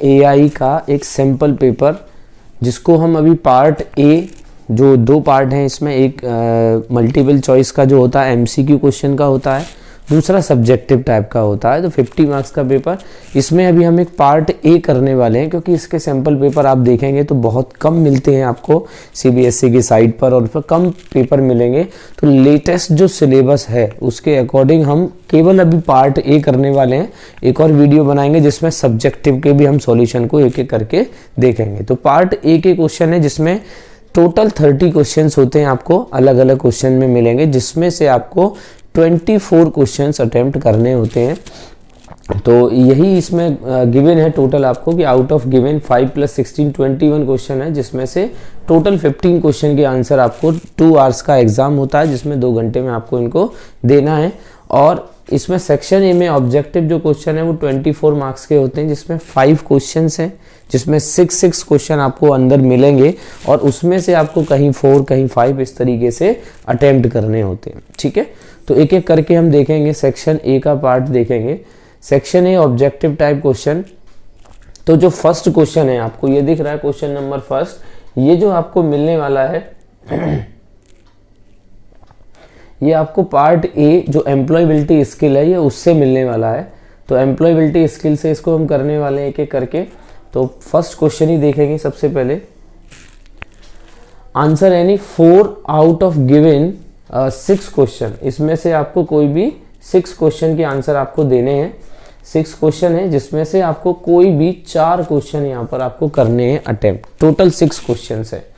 AI का एक sample paper जिसको हम अभी पार्ट ए, जो 2 पार्ट हैं इसमें, एक मल्टीपल चॉइस का जो होता है एमसीक्यू क्वेश्चन का होता है, दूसरा सब्जेक्टिव टाइप का होता है, तो 50 मार्क्स का पेपर। इसमें अभी हम एक पार्ट ए करने वाले हैं क्योंकि इसके सैम्पल पेपर आप देखेंगे तो बहुत कम मिलते हैं आपको सीबीएसई की साइट पर, और कम पेपर मिलेंगे। तो लेटेस्ट जो सिलेबस है उसके अकॉर्डिंग हम केवल अभी पार्ट ए करने वाले हैं। एक और वीडियो बनाएंगे जिसमें सब्जेक्टिव के भी हम सॉल्यूशन को एक एक करके देखेंगे। तो पार्ट ए के क्वेश्चन है जिसमें टोटल 30 क्वेश्चंस होते हैं, आपको अलग अलग क्वेश्चन में मिलेंगे, जिसमें से आपको 24 क्वेश्चंस अटेम्प्ट करने होते हैं। तो यही इसमें गिवन है टोटल आपको कि आउट ऑफ गिवन 5 + 16 21 क्वेश्चन है, जिसमें से टोटल 15 क्वेश्चन के आंसर आपको 2 आवर्स का एग्जाम होता है, जिसमें 2 घंटे में आपको इनको देना है। और इसमें सेक्शन ए में ऑब्जेक्टिव जो क्वेश्चन है वो 24 मार्क्स के होते हैं, जिसमें 5 क्वेश्चन हैं, जिसमें 6 क्वेश्चन आपको अंदर मिलेंगे, और उसमें से आपको कहीं 4 कहीं 5 इस तरीके से अटेम्प्ट करने होते हैं। ठीक है, तो एक एक करके हम देखेंगे। सेक्शन ए का पार्ट देखेंगे। Section A objective type question. तो जो फर्स्ट क्वेश्चन है आपको ये दिख रहा है, क्वेश्चन नंबर फर्स्ट, ये जो आपको मिलने वाला है ये आपको पार्ट ए जो एम्प्लॉयबिलिटी स्किल है ये उससे मिलने वाला है। तो एम्प्लॉयबिलिटी स्किल से इसको हम करने वाले हैं एक एक करके। तो फर्स्ट क्वेश्चन ही देखेंगे सबसे पहले। Answer any 4 out of given 6 question. इसमें से आपको कोई भी 6 क्वेश्चन के आंसर आपको देने हैं। 6 क्वेश्चन है जिसमें से आपको कोई भी 4 क्वेश्चन यहाँ पर आपको करने हैं अटेम्प्ट। टोटल 6 क्वेश्चन है।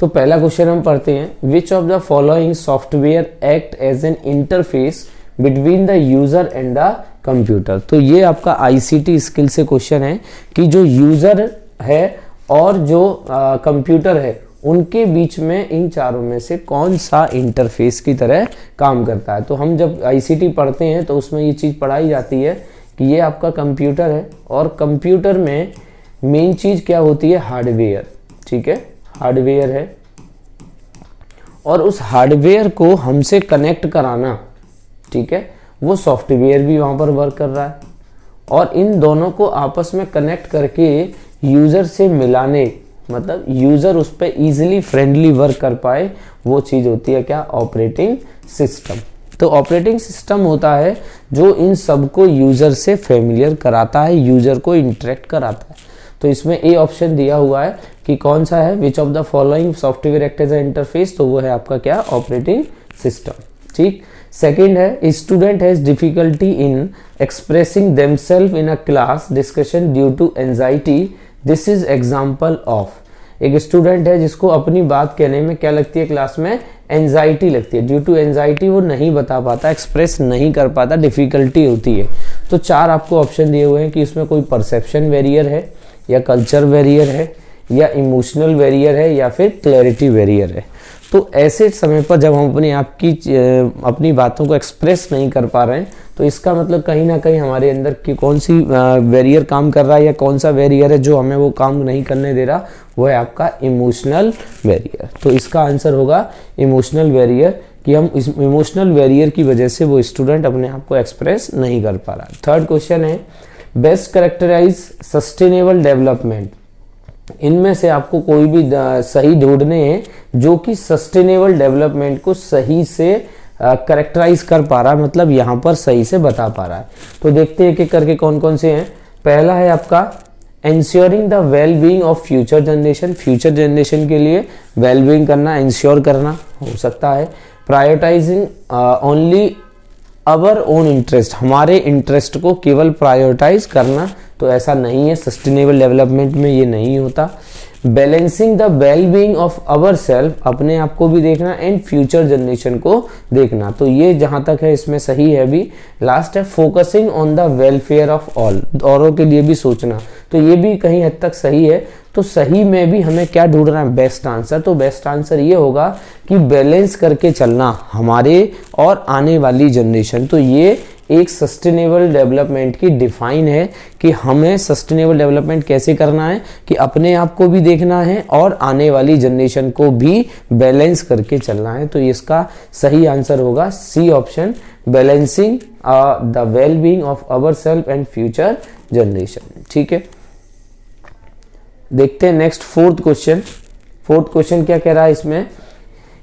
तो पहला क्वेश्चन हम पढ़ते हैं। Which of the following software act as an interface between the user and the computer. तो ये आपका आईसीटी स्किल से क्वेश्चन है कि जो यूजर है और जो कंप्यूटर है उनके बीच में इन चारों में से कौन सा इंटरफेस की तरह काम करता है। तो हम जब आईसीटी पढ़ते हैं तो उसमें ये चीज़ पढ़ाई जाती है कि ये आपका कंप्यूटर है, और कंप्यूटर में मेन चीज़ क्या होती है, हार्डवेयर। ठीक है, हार्डवेयर है, और उस हार्डवेयर को हमसे कनेक्ट कराना, ठीक है, वो सॉफ्टवेयर भी वहाँ पर वर्क कर रहा है, और इन दोनों को आपस में कनेक्ट करके यूज़र से मिलाने, मतलब यूज़र उस पर ईजिली फ्रेंडली वर्क कर पाए, वो चीज़ होती है क्या, ऑपरेटिंग सिस्टम। तो ऑपरेटिंग सिस्टम होता है जो इन सबको यूज़र से फेमिलियर कराता है, यूज़र को इंटरेक्ट कराता है। तो इसमें ए ऑप्शन दिया हुआ है कि कौन सा है, which of the following software act as a interface, तो वो है आपका क्या, ऑपरेटिंग सिस्टम। ठीक। सेकेंड है, student has difficulty in expressing themselves in a class discussion due to anxiety, this is example of. एक स्टूडेंट है जिसको अपनी बात कहने में क्या लगती है, क्लास में एंजाइटी लगती है। ड्यू टू एंजाइटी वो नहीं बता पाता, एक्सप्रेस नहीं कर पाता, डिफिकल्टी होती है। तो 4 आपको ऑप्शन दिए हुए हैं कि इसमें कोई परसेप्शन वेरियर है, या कल्चर वेरियर है, या इमोशनल वेरियर है, या फिर क्लैरिटी वेरियर है। तो ऐसे समय पर जब हम अपनी बातों को एक्सप्रेस नहीं कर पा रहे हैं, तो इसका मतलब कहीं ना कहीं हमारे अंदर की कौन सी वेरियर काम कर रहा है, या कौन सा वेरियर है जो हमें वो काम नहीं करने दे रहा, वो है आपका इमोशनल वेरियर। तो इसका आंसर होगा इमोशनल वेरियर, कि हम इस इमोशनल वेरियर की वजह से वो स्टूडेंट अपने आप को एक्सप्रेस नहीं कर पा रहा। थर्ड क्वेश्चन है, बेस्ट कैरेक्टराइज सस्टेनेबल डेवलपमेंट। इनमें से आपको कोई भी सही ढूंढने हैं जो कि सस्टेनेबल डेवलपमेंट को सही से करेक्टराइज कर पा रहा है, मतलब यहाँ पर सही से बता पा रहा है। तो देखते हैं एक एक करके कौन कौन से हैं। पहला है आपका ensuring the well being of future generation. Future generation के लिए वेल बीइंग करना, इंश्योर करना हो सकता है। Prioritising only our own interest, हमारे इंटरेस्ट को केवल प्रायोरिटाइज करना, तो ऐसा नहीं है, सस्टेनेबल डेवलपमेंट में ये नहीं होता। Balancing the well being of our self, अपने आप को भी देखना, एंड फ्यूचर जनरेशन को देखना, तो ये जहां तक है इसमें सही है भी। लास्ट है focusing on the welfare of all, औरों के लिए भी सोचना, तो ये भी कहीं हद तक सही है। तो सही में भी हमें क्या ढूंढना है, बेस्ट आंसर। तो बेस्ट आंसर ये होगा कि बैलेंस करके चलना हमारे और आने वाली जनरेशन। तो ये एक सस्टेनेबल डेवलपमेंट की डिफाइन है कि हमें सस्टेनेबल डेवलपमेंट कैसे करना है, कि अपने आप को भी देखना है और आने वाली जनरेशन को भी बैलेंस करके चलना है। तो इसका सही आंसर होगा C option, balancing the well being of our self and future generation. ठीक है, देखते हैं next fourth question. Fourth question क्या कह रहा है इसमें,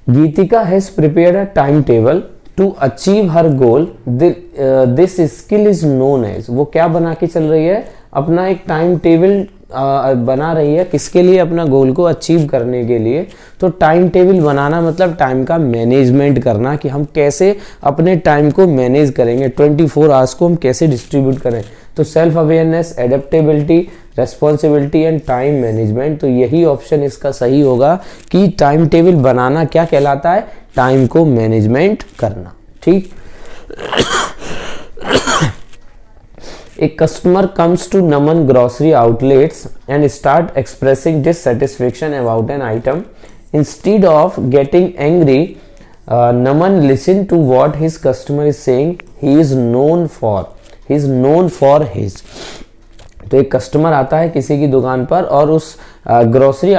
Geetika has prepared a time table to achieve her goal, this skill is known as. वो क्या बना के चल रही है, अपना एक टाइम टेबल बना रही है, किसके लिए, अपना गोल को अचीव करने के लिए। तो टाइम टेबल बनाना मतलब टाइम का मैनेजमेंट करना, कि हम कैसे अपने टाइम को मैनेज करेंगे, 24 आवर्स को हम कैसे डिस्ट्रीब्यूट करें। तो self awareness, adaptability, responsibility and time management, तो यही ऑप्शन इसका सही होगा कि टाइम टेबल बनाना क्या कहलाता है, टाइम को मैनेजमेंट करना। ठीक। A customer comes to Naman grocery outlets and start expressing dissatisfaction about an item. Instead of getting angry, Naman listen to what his customer is saying. He is known for his. तो एक customer आता है किसी की दुकान पर और उस ग्रोसरी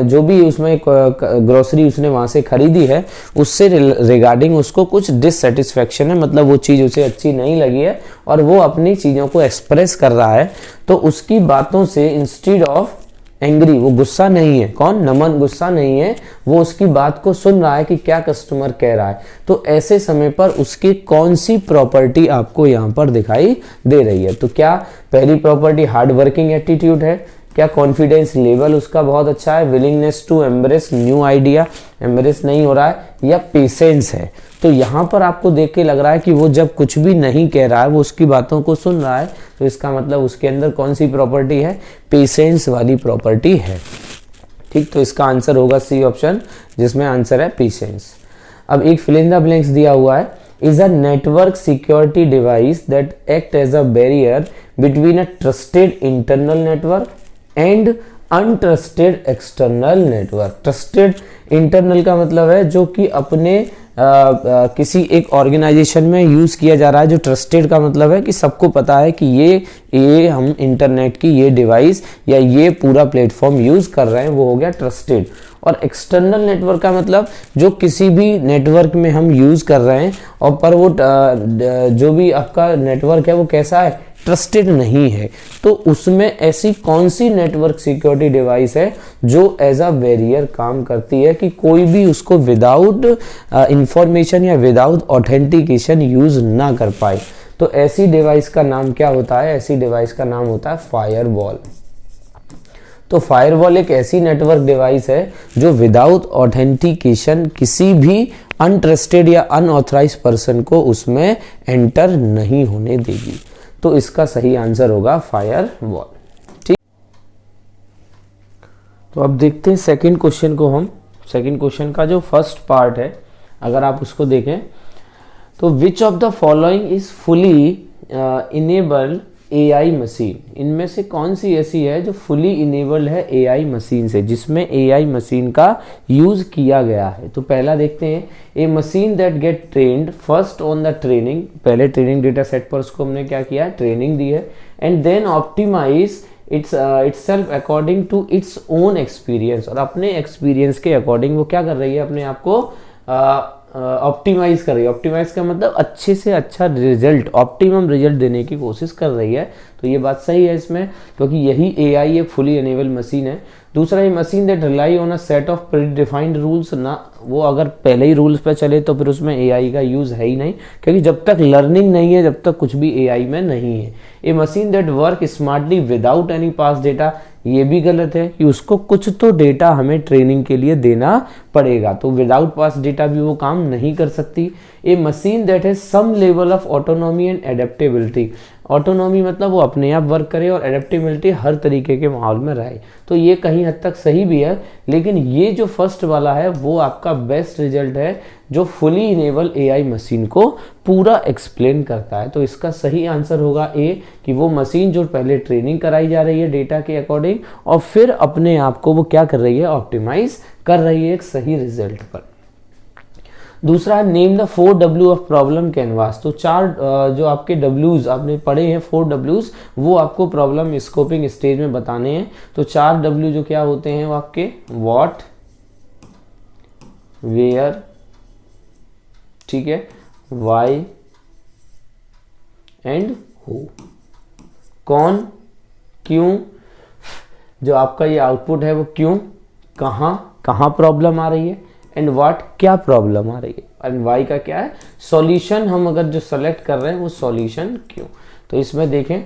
जो भी उसमें ग्रोसरी उसने वहां से खरीदी है उससे रिगार्डिंग उसको कुछ डिससेटिस्फेक्शन है, मतलब वो चीज़ उसे अच्छी नहीं लगी है और वो अपनी चीज़ों को एक्सप्रेस कर रहा है। तो उसकी बातों से इंस्टीड ऑफ एंग्री, वो गुस्सा नहीं है, कौन, नमन गुस्सा नहीं है, वो उसकी बात को सुन रहा है कि क्या कस्टमर कह रहा है। तो ऐसे समय पर उसकी कौन सी प्रॉपर्टी आपको यहाँ पर दिखाई दे रही है। तो क्या पहली प्रॉपर्टी हार्ड वर्किंग एटीट्यूड है, क्या कॉन्फिडेंस लेवल उसका बहुत अच्छा है, willingness to embrace new idea, embrace नहीं हो रहा है, या पेशेंस है। तो यहाँ पर आपको देख के लग रहा है कि वो जब कुछ भी नहीं कह रहा है, वो उसकी बातों को सुन रहा है, तो इसका मतलब उसके अंदर कौन सी प्रॉपर्टी है, पेशेंस वाली प्रॉपर्टी है। ठीक। तो इसका आंसर होगा सी ऑप्शन, जिसमें आंसर है पेशेंस। अब एक फिल इन द ब्लैंक्स दिया हुआ है, is a network security device that act as a barrier between a trusted internal network and untrusted external network। trusted internal का मतलब है जो कि अपने किसी एक ऑर्गेनाइजेशन में यूज किया जा रहा है। जो ट्रस्टेड का मतलब है कि सबको पता है कि ये हम इंटरनेट की ये डिवाइस या ये पूरा प्लेटफॉर्म यूज कर रहे हैं, वो हो गया ट्रस्टेड। और एक्सटर्नल नेटवर्क का मतलब जो किसी भी नेटवर्क में हम यूज कर रहे हैं और पर वो जो भी आपका नेटवर्क है वो कैसा है, ट्रस्टेड नहीं है। तो उसमें ऐसी कौन सी नेटवर्क सिक्योरिटी डिवाइस है जो एज अ बैरियर काम करती है कि कोई भी उसको विदाउट इंफॉर्मेशन या विदाउट ऑथेंटिकेशन यूज ना कर पाए। तो ऐसी डिवाइस का नाम क्या होता है, ऐसी डिवाइस का नाम होता है फायरवॉल। तो फायरवॉल एक ऐसी नेटवर्क डिवाइस है जो विदाउट ऑथेंटिकेशन किसी भी अनट्रस्टेड या अनऑथराइज्ड पर्सन को उसमें एंटर नहीं होने देगी। तो इसका सही आंसर होगा फायरवॉल। ठीक। तो अब देखते हैं सेकंड क्वेश्चन को हम। सेकंड क्वेश्चन का जो फर्स्ट पार्ट है अगर आप उसको देखें तो विच of the following is fully enabled AI machine, इनमें से कौन सी ऐसी है जो फुली इनेबल्ड है एआई मशीन से, जिसमें एआई मशीन का यूज किया गया है। तो पहला देखते हैं, a machine that get trained first on the training, पहले ट्रेनिंग डेटा सेट पर उसको हमने क्या किया, ट्रेनिंग दी है, and then optimize itself according to its own experience, और अपने एक्सपीरियंस के अकॉर्डिंग वो क्या कर रही है, अपने आप को ऑप्टिमाइज कर रही है। ऑप्टिमाइज का मतलब अच्छे से अच्छा रिजल्ट, ऑप्टिमम रिजल्ट देने की कोशिश कर रही है। तो ये बात सही है इसमें, क्योंकि यही एआई एक फुली एनेबल मशीन है। दूसरा, ये machine that rely on a set of predefined rules, ना वो अगर पहले ही रूल्स पे चले तो फिर उसमें एआई का यूज है ही नहीं, क्योंकि जब तक लर्निंग नहीं है जब तक कुछ भी एआई में नहीं है। A machine that work smartly without any past data, ये भी गलत है कि उसको कुछ तो डेटा हमें ट्रेनिंग के लिए देना पड़ेगा, तो विदाउट पास डेटा भी वो काम नहीं कर सकती। A machine that has some level of autonomy and adaptability, autonomy मतलब वो अपने आप वर्क करे और एडेप्टेबिलिटी हर तरीके के माहौल में रहे। तो ये कहीं हद तक सही भी है, लेकिन ये जो फर्स्ट वाला है वो आपका बेस्ट रिजल्ट है जो फुली इनेबल एआई मशीन को पूरा एक्सप्लेन करता है। तो इसका सही आंसर होगा ए, कि वो मशीन जो पहले ट्रेनिंग कराई जा रही है डेटा के अकॉर्डिंग और फिर अपने आप को वो क्या कर रही है, ऑप्टिमाइज कर रही है एक सही रिजल्ट पर। दूसरा है name the 4W of problem canvas. तो चार जो आपके W's आपने पढ़े हैं 4W's, वो आपको प्रॉब्लम स्कोपिंग स्टेज में बताने हैं। तो 4W जो क्या होते हैं वो आपके व्हाट, वेयर, ठीक है, वाई एंड हु, कौन, क्यों, जो आपका ये आउटपुट है वो क्यों, कहाँ प्रॉब्लम आ रही है, एंड व्हाट क्या प्रॉब्लम आ रही है, एंड वाई का क्या है सॉल्यूशन। हम अगर जो सेलेक्ट कर रहे हैं वो सॉल्यूशन क्यों। तो इसमें देखें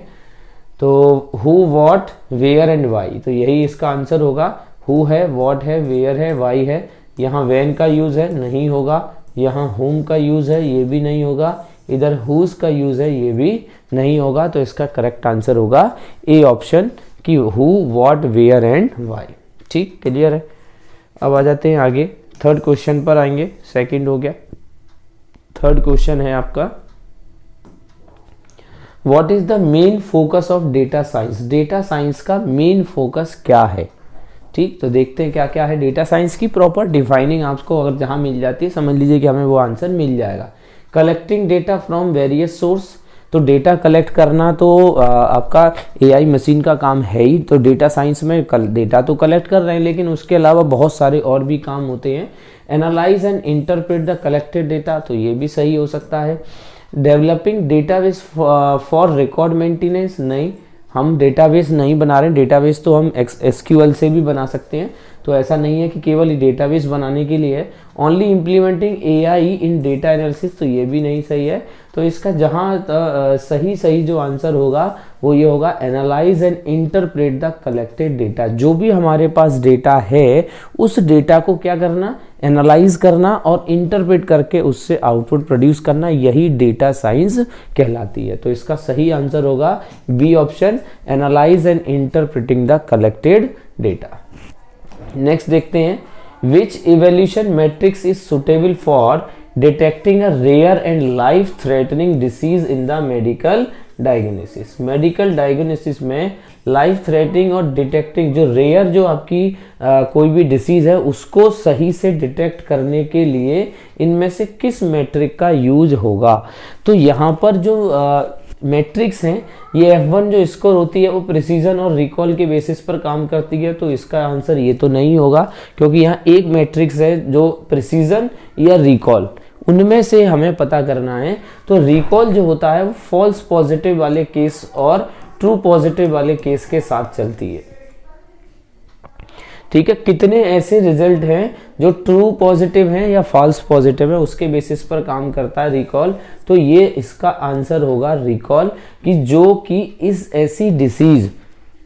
तो who, what, where and why, तो यही इसका आंसर होगा। हु है, व्हाट है, वेयर है, वाई है। यहाँ व्हेन का यूज है, नहीं होगा। यहाँ हुम का यूज है, ये भी नहीं होगा। इधर हुज का यूज है, ये भी नहीं होगा। तो इसका करेक्ट आंसर होगा ए ऑप्शन कि who, what, where and why. ठीक, क्लियर है। अब आ जाते हैं आगे, थर्ड क्वेश्चन पर आएंगे। सेकंड हो गया, थर्ड क्वेश्चन है आपका what is the main focus of data science. Data science का मेन फोकस क्या है। ठीक, तो देखते हैं क्या क्या है डेटा साइंस की प्रॉपर डिफाइनिंग। आपको अगर जहां मिल जाती है समझ लीजिए कि हमें वो आंसर मिल जाएगा। Collecting data from various source, तो डेटा कलेक्ट करना तो आपका एआई मशीन का काम है ही। तो डेटा साइंस में डेटा तो कलेक्ट कर रहे हैं, लेकिन उसके अलावा बहुत सारे और भी काम होते हैं। Analyse and interpret the collected data, तो ये भी सही हो सकता है। Developing database for record maintenance, नहीं, हम डेटाबेस नहीं बना रहे हैं। डेटाबेस तो हम एसक्यूएल से भी बना सकते हैं, तो ऐसा नहीं है कि केवल डेटाबेस बनाने के लिए। ओनली इम्प्लीमेंटिंग एआई इन डेटा एनालिसिस, तो ये भी नहीं सही है। तो इसका जहाँ सही जो आंसर होगा वो ये होगा analyse and interpret the collected data. जो भी हमारे पास डेटा है उस डेटा को क्या करना, एनालाइज करना और इंटरप्रेट करके उससे आउटपुट प्रोड्यूस करना, यही डेटा साइंस कहलाती है। तो इसका सही आंसर होगा B option, analyse and interpreting the collected data. Next देखते हैं, which evolution metrics is suitable for detecting a rare and life threatening disease in the medical diagnosis. Medical diagnosis में life threatening और detecting, जो rare जो आपकी कोई भी disease है उसको सही से डिटेक्ट करने के लिए इनमें से किस मैट्रिक का यूज होगा। तो यहाँ पर जो मैट्रिक्स हैं, ये F1 जो स्कोर होती है वो प्रिसीजन और रिकॉल के बेसिस पर काम करती है। तो इसका आंसर ये तो नहीं होगा, क्योंकि यहाँ एक मैट्रिक्स है जो प्रिसीजन या रिकॉल, उनमें से हमें पता करना है। तो रिकॉल जो होता है वो फॉल्स पॉजिटिव वाले केस और ट्रू पॉजिटिव वाले केस के साथ चलती है। ठीक है, कितने ऐसे रिजल्ट हैं जो ट्रू पॉजिटिव हैं या फॉल्स पॉजिटिव है, उसके बेसिस पर काम करता है रिकॉल। तो ये इसका आंसर होगा रिकॉल, कि जो कि इस ऐसी डिसीज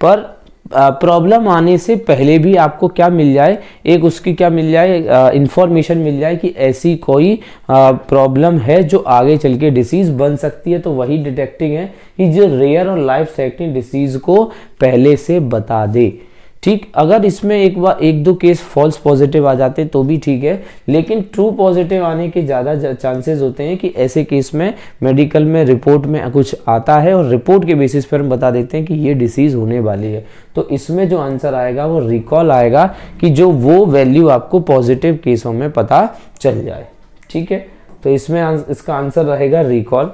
पर प्रॉब्लम आने से पहले भी आपको क्या मिल जाए, एक उसकी क्या मिल जाए, इंफॉर्मेशन मिल जाए कि ऐसी कोई प्रॉब्लम है जो आगे चल के डिसीज बन सकती है। तो वही डिटेक्टिंग है कि जो रेयर और लाइफ थ्रेटनिंग डिसीज को पहले से बता दे। ठीक, अगर इसमें एक दो केस फॉल्स पॉजिटिव आ जाते तो भी ठीक है, लेकिन ट्रू पॉजिटिव आने के ज़्यादा चांसेस होते हैं कि ऐसे केस में मेडिकल में रिपोर्ट में कुछ आता है और रिपोर्ट के बेसिस पर हम बता देते हैं कि ये डिसीज़ होने वाली है। तो इसमें जो आंसर आएगा वो रिकॉल आएगा, कि जो वो वैल्यू आपको पॉजिटिव केसों में पता चल जाए। ठीक है, तो इसमें इसका आंसर रहेगा रिकॉल।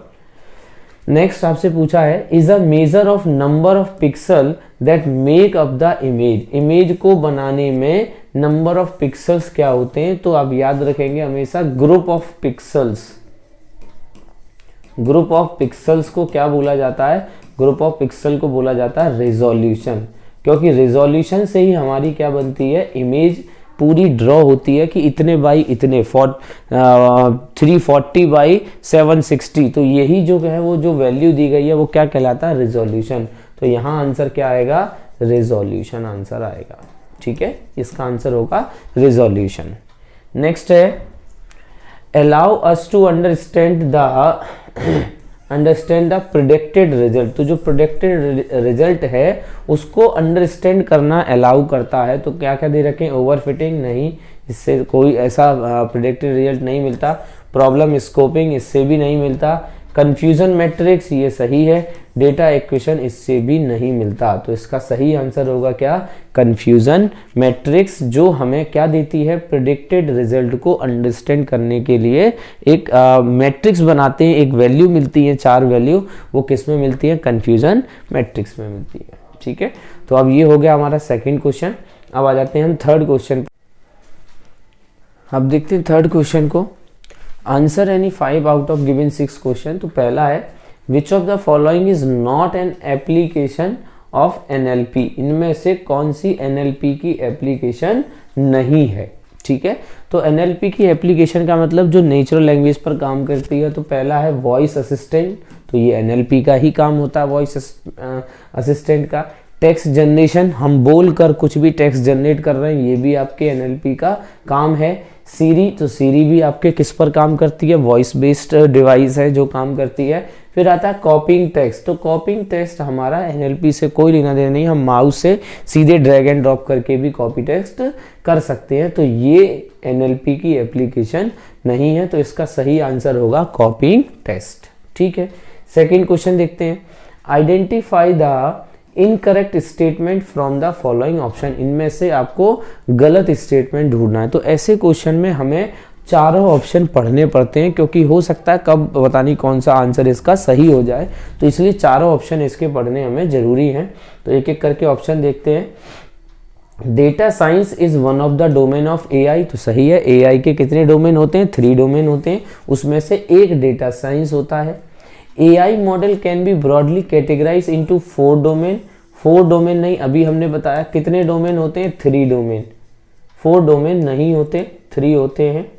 नेक्स्ट आपसे पूछा है, is a measure of number of pixel that make up the image. Image को बनाने में नंबर ऑफ पिक्सल्स क्या होते हैं, तो आप याद रखेंगे हमेशा group of pixels. Group of pixels को क्या बोला जाता है, ग्रुप ऑफ पिक्सल को बोला जाता है रेजोल्यूशन, क्योंकि रेजोल्यूशन से ही हमारी क्या बनती है, इमेज पूरी ड्रॉ होती है कि इतने बाई इतने 340 बाई 760। तो यही जो है वो जो वैल्यू दी गई है वो क्या कहलाता है, रेजोल्यूशन। तो यहाँ आंसर क्या आएगा, रेजोल्यूशन आंसर आएगा। ठीक है, इसका आंसर होगा रेजोल्यूशन। नेक्स्ट है, allow us to understand the predicted result. तो जो प्रेडिक्टेड रिजल्ट है उसको अंडरस्टैंड करना अलाउ करता है। तो क्या क्या दे रखें, ओवरफिटिंग नहीं, इससे कोई ऐसा प्रेडिक्टेड रिजल्ट नहीं मिलता। प्रॉब्लम स्कोपिंग, इससे भी नहीं मिलता। कंफ्यूजन मैट्रिक्स, ये सही है। डेटा इक्वेशन, इससे भी नहीं मिलता। तो इसका सही आंसर होगा क्या, कंफ्यूजन मैट्रिक्स, जो हमें क्या देती है, प्रेडिक्टेड रिजल्ट को अंडरस्टैंड करने के लिए एक मैट्रिक्स बनाते हैं, एक वैल्यू मिलती है, 4 वैल्यू, वो किस में मिलती है, कंफ्यूजन मैट्रिक्स में मिलती है। ठीक है, तो अब ये हो गया हमारा सेकेंड क्वेश्चन। अब आ जाते हैं हम थर्ड क्वेश्चन। अब देखते हैं थर्ड क्वेश्चन को, answer any 5 out of given 6 question. तो पहला है, which of the following is not an application of NLP, इनमें से कौन सी एनएलपी की एप्लीकेशन नहीं है। ठीक है, तो एनएलपी की एप्लीकेशन का मतलब जो नेचुरल लैंग्वेज पर काम करती है, तो पहला है वॉइस असिस्टेंट, तो ये एनएलपी का ही काम होता है वॉइस असिस्टेंट का। टेक्स्ट जनरेशन, हम बोल कर कुछ भी टेक्स्ट जनरेट कर रहे हैं, ये भी आपके एनएलपी का काम है। सीरी, तो सीरी भी आपके किस पर काम करती है, वॉइस बेस्ड डिवाइस है जो काम करती है। फिर आता है कॉपिंग टेक्स्ट, तो कॉपिंग टेक्स्ट हमारा एनएलपी से कोई लेना देना नहीं, हम माउस से सीधे ड्रैग एंड ड्रॉप करके भी कॉपी टेक्स्ट कर सकते हैं, तो ये एनएलपी की एप्लीकेशन नहीं है, तो इसका सही आंसर होगा कॉपिंग टेक्स्ट। ठीक है, सेकेंड क्वेश्चन देखते हैं। Identify the incorrect statement from the following option, इनमें से आपको गलत स्टेटमेंट ढूंढना है। तो ऐसे क्वेश्चन में हमें चारों ऑप्शन पढ़ने पड़ते हैं, क्योंकि हो सकता है कब पता नहीं कौन सा आंसर इसका सही हो जाए, तो इसलिए चारों ऑप्शन इसके पढ़ने हमें जरूरी हैं। तो एक एक करके ऑप्शन देखते हैं। Data science is one of the domain of AI, तो सही है। एआई के कितने डोमेन होते हैं, 3 डोमेन होते हैं, उसमें से एक डेटा साइंस होता है। AI model can be broadly categorize into 4 domain, 4 domain नहीं, अभी हमने बताया कितने डोमेन होते हैं, 3 डोमेन। 4 डोमेन नहीं होते, 3 होते हैं।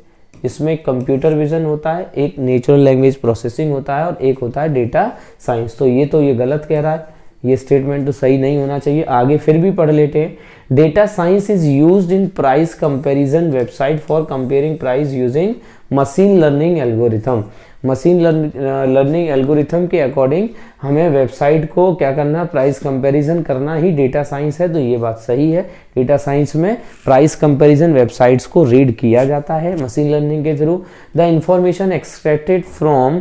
इसमें कंप्यूटर विजन होता है, एक नेचुरल लैंग्वेज प्रोसेसिंग होता है और एक होता है डेटा साइंस। तो ये गलत कह रहा है, ये स्टेटमेंट तो सही नहीं होना चाहिए। आगे फिर भी पढ़ लेते हैं। Data science is used in price comparison website for comparing price using machine learning algorithm. Machine learning algorithm के अकॉर्डिंग हमें वेबसाइट को क्या करना, प्राइस कंपैरिजन करना ही डेटा साइंस है, तो ये बात सही है। डेटा साइंस में प्राइस कंपैरिजन वेबसाइट्स को रीड किया जाता है मशीन लर्निंग के through. The information extracted from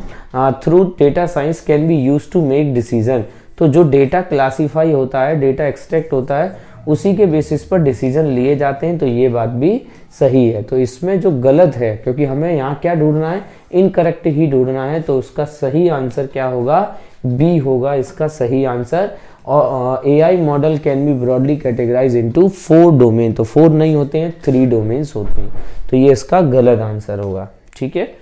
through data science can be used to make decision, तो जो डेटा क्लासीफाई होता है, डेटा एक्सट्रैक्ट होता है, उसी के बेसिस पर डिसीजन लिए जाते हैं, तो ये बात भी सही है। तो इसमें जो गलत है, क्योंकि हमें यहाँ क्या ढूंढना है, इनकरेक्ट ही ढूंढना है, तो उसका सही आंसर क्या होगा, बी होगा इसका सही आंसर। और AI model can be broadly categorize into 4 domain, तो 4 नहीं होते हैं, 3 डोमेन्स होते हैं, तो ये इसका गलत आंसर होगा। ठीक है,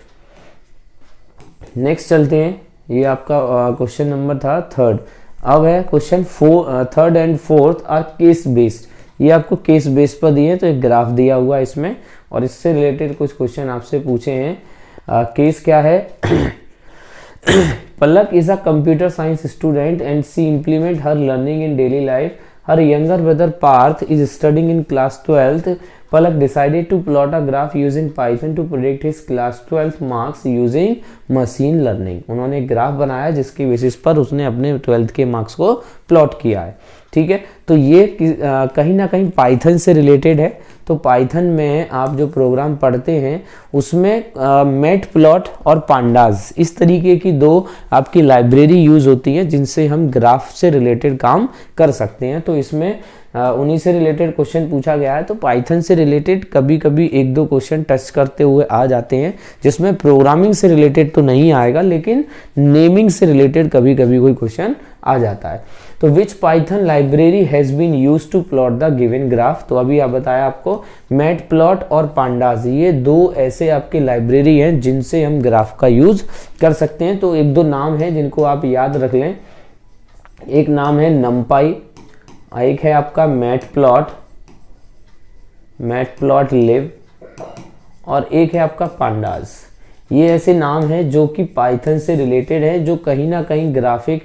नेक्स्ट चलते हैं। ये आपका क्वेश्चन नंबर था 3rd। अब है question 3rd and 4th are case based. ये आपको केस बेस पर दिए हैं, तो एक ग्राफ दिया हुआ है इसमें, और इससे रिलेटेड कुछ क्वेश्चन आपसे पूछे हैं। केस क्या है? Palak is a computer science student and she implement her learning in daily life. Her younger brother Parth is studying in class 12th. Palak decided to plot a graph using Python to predict his class 12th marks using machine learning. उन्होंने graph बनाया जिसके basis पर उसने अपने 12th के marks को plot किया है। ठीक है, तो ये कहीं ना कहीं पाइथन से रिलेटेड है। तो पाइथन में आप जो प्रोग्राम पढ़ते हैं उसमें मैट प्लॉट और पांडाज, इस तरीके की 2 आपकी लाइब्रेरी यूज होती है जिनसे हम ग्राफ से रिलेटेड काम कर सकते हैं। तो इसमें उन्हीं से रिलेटेड क्वेश्चन पूछा गया है। तो पाइथन से रिलेटेड कभी कभी 1-2 क्वेश्चन टच करते हुए आ जाते हैं, जिसमें प्रोग्रामिंग से रिलेटेड तो नहीं आएगा, लेकिन नेमिंग से रिलेटेड कभी कभी कोई क्वेश्चन आ जाता है। तो which Python library has been used to plot the given graph? तो अभी आप बताया आपको मैट प्लॉट और पांडाज, ये 2 ऐसे आपके लाइब्रेरी हैं जिनसे हम ग्राफ का यूज कर सकते हैं। तो 1-2 नाम है जिनको आप याद रख लें। एक नाम है नमपाई, एक है आपका मैट प्लॉट लिव, और एक है आपका पांडाज। ये ऐसे नाम हैं जो कि पाइथन से रिलेटेड है, जो कहीं ना कहीं ग्राफिक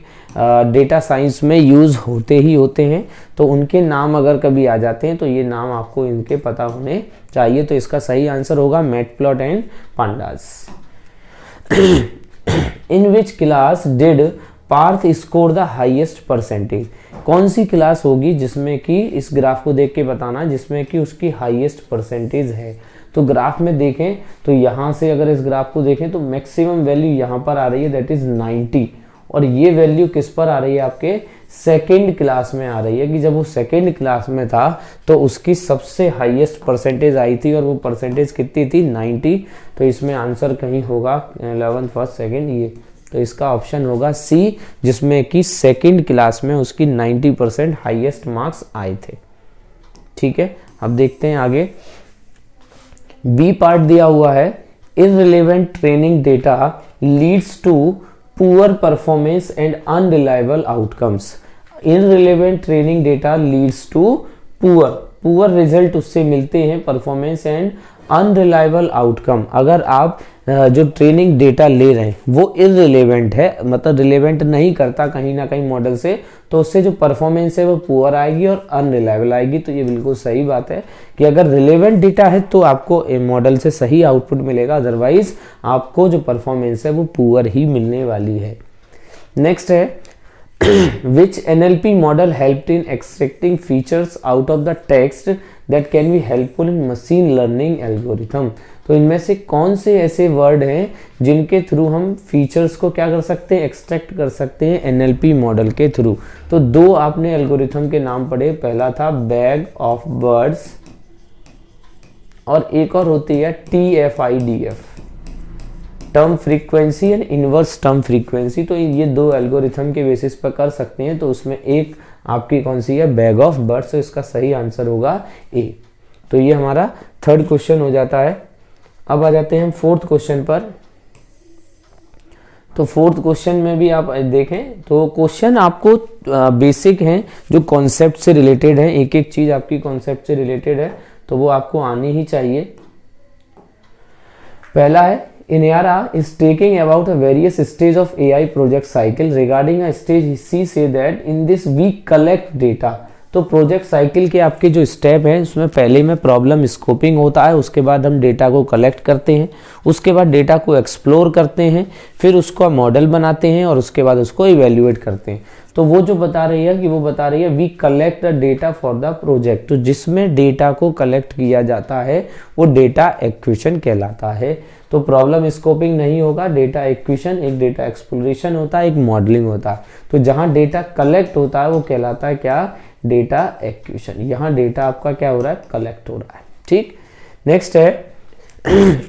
डेटा साइंस में यूज होते ही होते हैं। तो उनके नाम अगर कभी आ जाते हैं तो ये नाम आपको इनके पता होने चाहिए। तो इसका सही आंसर होगा mat plot and pandas. In which class did Parth score the highest percentage? कौन सी क्लास होगी जिसमें कि इस ग्राफ को देख के बताना जिसमें कि उसकी हाईएस्ट परसेंटेज है? तो ग्राफ में देखें तो यहाँ से अगर इस ग्राफ को देखें तो मैक्सिमम वैल्यू यहाँ पर आ रही है, दैट इज 90, और ये वैल्यू किस पर आ रही है? आपके 2nd क्लास में आ रही है, कि जब वो 2nd क्लास में था तो उसकी सबसे हाईएस्ट परसेंटेज आई थी, और वो परसेंटेज कितनी थी? 90। तो इसमें आंसर कहीं होगा 11th, 1st, 2nd, ये। तो इसका ऑप्शन होगा सी, जिसमें कि 2nd क्लास में उसकी 90% हाईएस्ट मार्क्स आए थे। ठीक है, अब देखते हैं आगे। बी पार्ट दिया हुआ है, irrelevant training data leads to poor performance and unreliable outcomes. Irrelevant training data leads to poor result उससे मिलते हैं, परफॉर्मेंस एंड अनरिलायबल आउटकम। अगर आप जो ट्रेनिंग डेटा ले रहे हैं वो इररिलेवेंट है, मतलब रिलेवेंट नहीं करता कहीं ना कहीं मॉडल से, तो उससे जो परफॉर्मेंस है वो पुअर आएगी और अनरिलायबल आएगी। तो ये बिल्कुल सही बात है कि अगर रिलेवेंट डेटा है तो आपको मॉडल से सही आउटपुट मिलेगा, अदरवाइज आपको जो परफॉर्मेंस है वो पुअर ही मिलने वाली है। नेक्स्ट है which NLP model helped in extracting features out of the text that can be helpful in machine learning algorithm। तो इनमें से कौन से ऐसे वर्ड हैं जिनके थ्रू हम फीचर्स को क्या कर सकते हैं, एक्सट्रैक्ट कर सकते हैं NLP मॉडल के थ्रू। तो दो आपने एल्गोरिथम के नाम पढ़े, पहला था बैग ऑफ वर्ड्स और एक और होती है TF-IDF, term frequency and inverse term frequency. तो ये दो एल्गोरिथम के बेसिस पर कर सकते हैं। तो उसमें एक आपकी कौन सी है, बैग ऑफ बर्ड्स, तो इसका सही आंसर होगा ए। तो ये हमारा थर्ड क्वेश्चन हो जाता है। अब आ जाते हैं हम फोर्थ क्वेश्चन पर। तो फोर्थ क्वेश्चन में भी आप देखें तो क्वेश्चन आपको बेसिक हैं जो कॉन्सेप्ट से रिलेटेड है, एक एक चीज आपकी कॉन्सेप्ट से रिलेटेड है तो वो आपको आनी ही चाहिए। पहला है, Inara is taking about a various stage of AI project cycle. Regarding a stage, she say that in this we collect data. तो प्रोजेक्ट साइकिल के आपके जो स्टेप हैं उसमें पहले में प्रॉब्लम स्कोपिंग होता है, उसके बाद हम डेटा को कलेक्ट करते हैं, उसके बाद डेटा को एक्सप्लोर करते हैं, फिर उसको मॉडल बनाते हैं और उसके बाद उसको इवेल्युएट करते हैं। तो वो जो बता रही है कि वो बता रही है we collect the data for the project. तो जिसमें डेटा को कलेक्ट किया जाता है वो डेटा एक्विजिशन कहलाता है। तो प्रॉब्लम स्कोपिंग नहीं होगा, डेटा एक्विजिशन, एक डेटा एक्सप्लोरेशन होता है, एक मॉडलिंग होता है। तो जहां डेटा कलेक्ट होता है वो कहलाता है क्या, डेटा एक्विजिशन। यहाँ डेटा आपका क्या हो रहा है, कलेक्ट हो रहा है। ठीक, नेक्स्ट है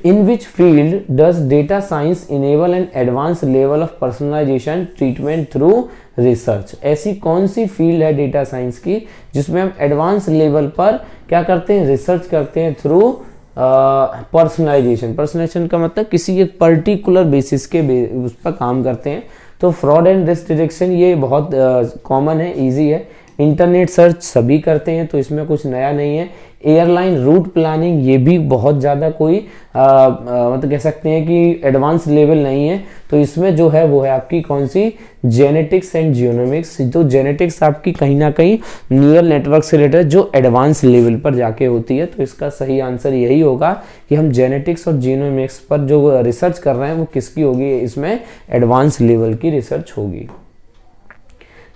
in which field does data science enable an advanced level of personalization treatment through research। ऐसी कौन सी फील्ड है डेटा साइंस की जिसमें हम एडवांस लेवल पर क्या करते हैं, रिसर्च करते हैं थ्रू पर्सनलाइजेशन। पर्सनलाइजेशन का मतलब किसी एक पर्टिकुलर बेसिस के उस पर काम करते हैं। तो फ्रॉड एंड रिस्क डिटेक्शन ये बहुत कॉमन है, इजी है। इंटरनेट सर्च सभी करते हैं तो इसमें कुछ नया नहीं है। एयरलाइन रूट प्लानिंग ये भी बहुत ज़्यादा कोई मतलब कह सकते हैं कि एडवांस लेवल नहीं है। तो इसमें जो है वो है आपकी कौन सी, जेनेटिक्स एंड जियोनोमिक्स। तो जेनेटिक्स आपकी कहीं ना कहीं न्यूरल नेटवर्क से रिलेटेड जो एडवांस लेवल पर जाके होती है। तो इसका सही आंसर यही होगा कि हम जेनेटिक्स और जियोनोमिक्स पर जो रिसर्च कर रहे हैं वो किसकी होगी, इसमें एडवांस लेवल की रिसर्च होगी।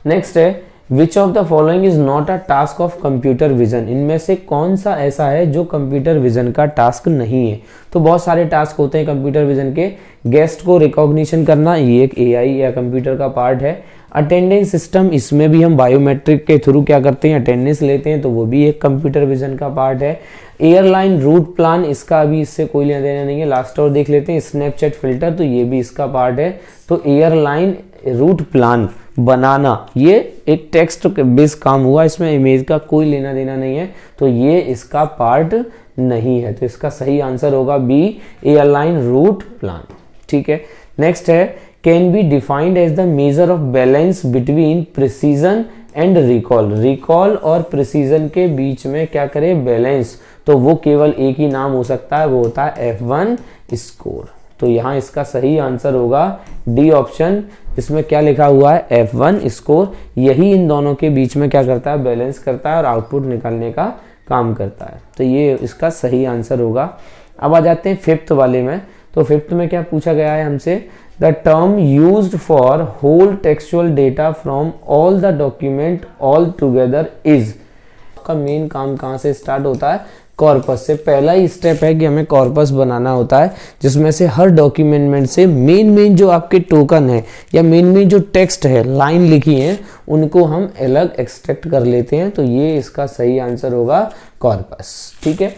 नेक्स्ट है which of the following is not a task of computer vision. इनमें से कौन सा ऐसा है जो कंप्यूटर विजन का टास्क नहीं है। तो बहुत सारे टास्क होते हैं कंप्यूटर विजन के। गेस्ट को रिकॉग्निशन करना ये एक एआई या कंप्यूटर का पार्ट है। अटेंडेंस सिस्टम, इसमें भी हम बायोमेट्रिक के थ्रू क्या करते हैं, अटेंडेंस लेते हैं, तो वो भी एक कंप्यूटर विजन का पार्ट है। एयरलाइन रूट प्लान, इसका अभी इससे कोई लेना देना नहीं है, लास्ट और देख लेते हैं। स्नैपचैट फिल्टर, तो ये भी इसका पार्ट है। तो एयरलाइन रूट प्लान बनाना ये एक टेक्स्ट बेस काम हुआ, इसमें इमेज का कोई लेना देना नहीं है, तो ये इसका पार्ट नहीं है। तो इसका सही आंसर होगा बी, एयरलाइन रूट प्लान। ठीक है, नेक्स्ट है can be defined as the measure of balance between precision and recall. Recall और प्रिसीजन के बीच में क्या करें, बैलेंस। तो वो केवल एक ही नाम हो सकता है, वो होता है F1 स्कोर। तो यहाँ इसका सही आंसर होगा डी ऑप्शन। इसमें क्या लिखा हुआ है, F1 स्कोर। यही इन दोनों के बीच में क्या करता है, बैलेंस करता है और आउटपुट निकालने का काम करता है। तो ये इसका सही आंसर होगा। अब आ जाते हैं फिफ्थ वाले में। तो फिफ्थ में क्या पूछा गया है हमसे, the term used for whole textual data from all the document all together is. का मेन काम कहाँ से स्टार्ट होता है, कॉर्पस से। पहला ही स्टेप है कि हमें कॉर्पस बनाना होता है जिसमें से हर डॉक्यूमेंट से मेन जो आपके टोकन है या मेन जो टेक्स्ट है, लाइन लिखी है, उनको हम अलग एक्सट्रैक्ट कर लेते हैं। तो ये इसका सही आंसर होगा कॉर्पस। ठीक है,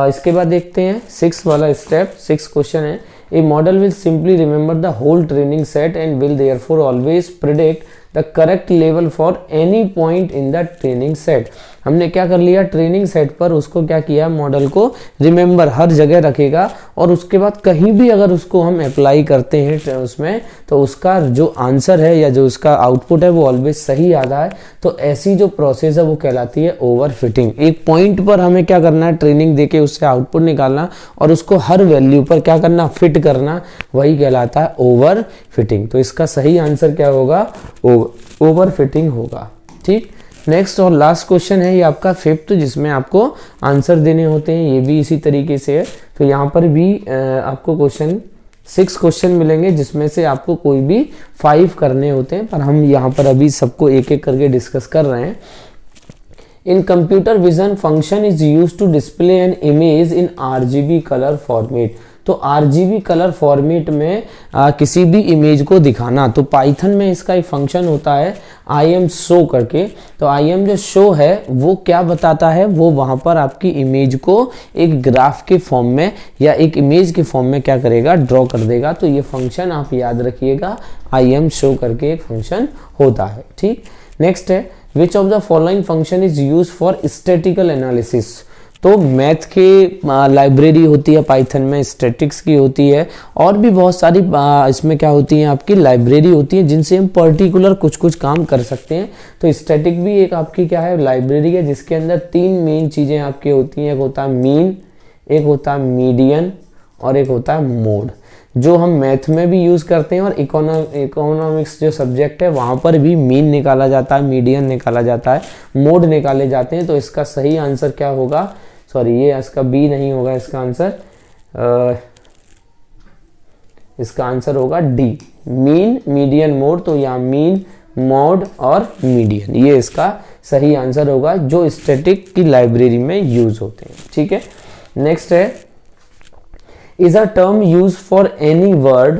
इसके बाद देखते हैं सिक्स वाला स्टेप। सिक्स क्वेश्चन है, a model will simply remember the whole training set and will therefore always predict the correct level for any point in the training set. हमने क्या कर लिया, ट्रेनिंग सेट पर उसको क्या किया, मॉडल को रिमेंबर हर जगह रखेगा और उसके बाद कहीं भी अगर उसको हम अप्लाई करते हैं उसमें तो उसका जो आंसर है या जो उसका आउटपुट है वो ऑलवेज सही आता है। तो ऐसी जो प्रोसेस है वो कहलाती है ओवरफिटिंग। एक पॉइंट पर हमें क्या करना है, ट्रेनिंग देके उससे आउटपुट निकालना और उसको हर वैल्यू पर क्या करना, फिट करना, वही कहलाता है ओवरफिटिंग। तो इसका सही आंसर क्या होगा, ओवरफिटिंग होगा। ठीक, नेक्स्ट और लास्ट क्वेश्चन है ये आपका फिफ्थ, जिसमें आपको आंसर देने होते हैं, ये भी इसी तरीके से है। तो यहाँ पर भी आपको 6 क्वेश्चन मिलेंगे जिसमें से आपको कोई भी 5 करने होते हैं, पर हम यहाँ पर अभी सबको एक एक करके डिस्कस कर रहे हैं। In computer vision function is used to display an image in RGB colour format. तो RGB कलर फॉर्मेट में किसी भी इमेज को दिखाना, तो पाइथन में इसका एक फंक्शन होता है IM शो करके। तो IM जो शो है वो क्या बताता है, वो वहां पर आपकी इमेज को एक ग्राफ के फॉर्म में या एक इमेज के फॉर्म में क्या करेगा, ड्रॉ कर देगा। तो ये फंक्शन आप याद रखिएगा, IM शो करके एक फंक्शन होता है। ठीक, नेक्स्ट है which of the following function is use for statistical analysis. तो मैथ के लाइब्रेरी होती है पाइथन में, स्टैटिक्स की होती है और भी बहुत सारी इसमें क्या होती है, आपकी लाइब्रेरी होती है जिनसे हम पर्टिकुलर कुछ कुछ काम कर सकते हैं। तो स्टैटिक भी एक आपकी क्या है, लाइब्रेरी है, जिसके अंदर 3 मेन चीज़ें आपकी होती हैं। एक होता है मीन, एक होता है मीडियन और एक होता है मोड, जो हम मैथ में भी यूज़ करते हैं और इकोनॉमिक्स जो सब्जेक्ट है वहाँ पर भी मीन निकाला जाता है, मीडियन निकाला जाता है, मोड निकाले जाते हैं। तो इसका सही आंसर क्या होगा, सॉरी ये इसका बी नहीं होगा, इसका आंसर होगा डी, मीन मीडियन मोड। तो यहाँ मीन, मोड और मीडियन, ये इसका सही आंसर होगा जो स्टैटिक की लाइब्रेरी में यूज होते हैं। ठीक है, नेक्स्ट है is a term used for any word,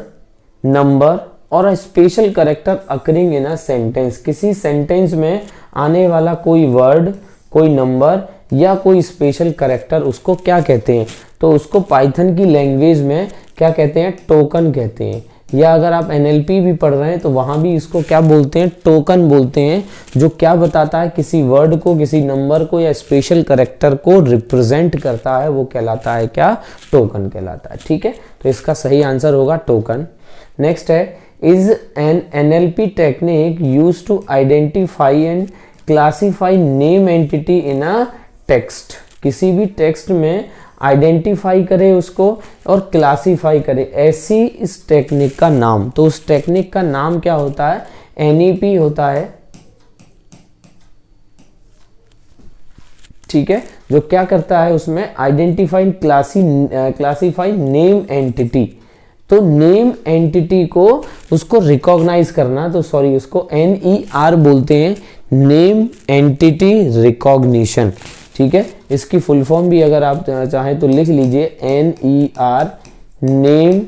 number और a special character occurring in a sentence। किसी सेंटेंस में आने वाला कोई वर्ड, कोई नंबर या कोई स्पेशल कैरेक्टर, उसको क्या कहते हैं, तो उसको पाइथन की लैंग्वेज में क्या कहते हैं, टोकन कहते हैं। या अगर आप NLP भी पढ़ रहे हैं तो वहाँ भी इसको क्या बोलते हैं, टोकन बोलते हैं, जो क्या बताता है, किसी वर्ड को, किसी नंबर को या स्पेशल कैरेक्टर को रिप्रेजेंट करता है, वो कहलाता है क्या, टोकन कहलाता है। ठीक है, तो इसका सही आंसर होगा टोकन। नेक्स्ट है is an NLP technique use to identify and classify name entity in a text. किसी भी टेक्स्ट में आइडेंटिफाई करे उसको और क्लासीफाई करे, ऐसी इस टेक्निक का नाम, तो उस टेक्निक का नाम क्या होता है, NEP होता है। ठीक है, जो क्या करता है उसमें आइडेंटिफाई क्लासीफाई नेम एंटिटी। तो नेम एंटिटी को उसको रिकॉग्नाइज करना, तो सॉरी उसको NER बोलते हैं, नेम एंटिटी रिकॉग्निशन। ठीक है, इसकी फुल फॉर्म भी अगर आप चाहें तो लिख लीजिए, NER, नेम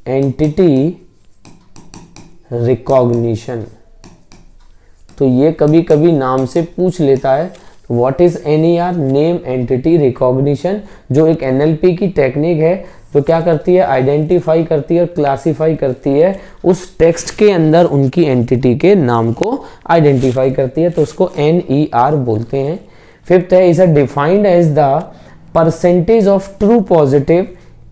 एंटिटी रिकॉग्निशन। तो ये कभी कभी नाम से पूछ लेता है, what is NER, name entity recognition, जो एक NLP की टेक्निक है जो क्या करती है, आइडेंटिफाई करती है और क्लासीफाई करती है, उस टेक्स्ट के अंदर उनकी एंटिटी के नाम को आइडेंटिफाई करती है, तो उसको NER बोलते हैं। फिफ्थ है, is defined as the percentage of true positive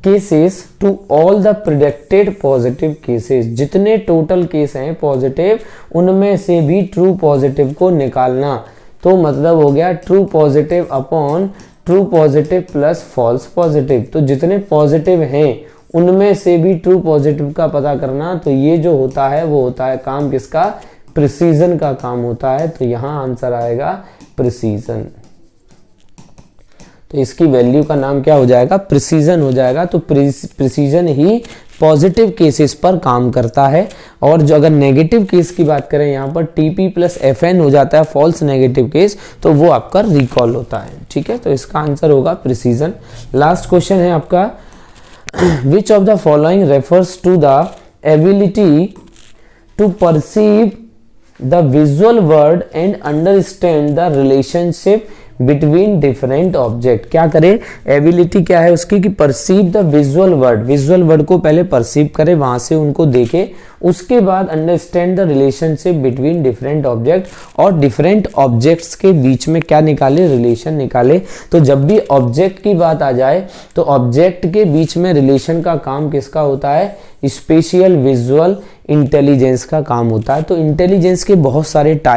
cases to all the predicted positive cases. जितने टोटल केस हैं पॉजिटिव, उनमें से भी ट्रू पॉजिटिव को निकालना। तो मतलब हो गया true positive upon true positive plus false positive. तो जितने पॉजिटिव हैं उनमें से भी ट्रू पॉजिटिव का पता करना। तो ये जो होता है वो होता है काम किसका, प्रिसीजन का काम होता है। तो यहाँ आंसर आएगा प्रिसीजन। तो इसकी वैल्यू का नाम क्या हो जाएगा, प्रिसीजन हो जाएगा। तो प्रिसीजन ही पॉजिटिव केसेस पर काम करता है। और जो अगर नेगेटिव केस की बात करें, यहाँ पर TP प्लस FN हो जाता है, फॉल्स नेगेटिव केस, तो वो आपका रिकॉल होता है। ठीक है, तो इसका आंसर होगा प्रिसीजन। लास्ट क्वेश्चन है आपका, which of the following refers to the ability to perceive the visual world and understand the relationship between different object. क्या करे, एबिलिटी क्या है उसकी कि perceive the visual word, visual word को पहले परसीव करे, वहां से उनको देखे, उसके बाद understand the relationship between different object, और डिफरेंट ऑब्जेक्ट्स के बीच में क्या निकाले, रिलेशन निकाले। तो जब भी ऑब्जेक्ट की बात आ जाए तो ऑब्जेक्ट के बीच में रिलेशन का काम किसका होता है, स्पेशियल विजुअल इंटेलिजेंस का काम होता है। तो इंटेलिजेंस के बहुत सारे टाइप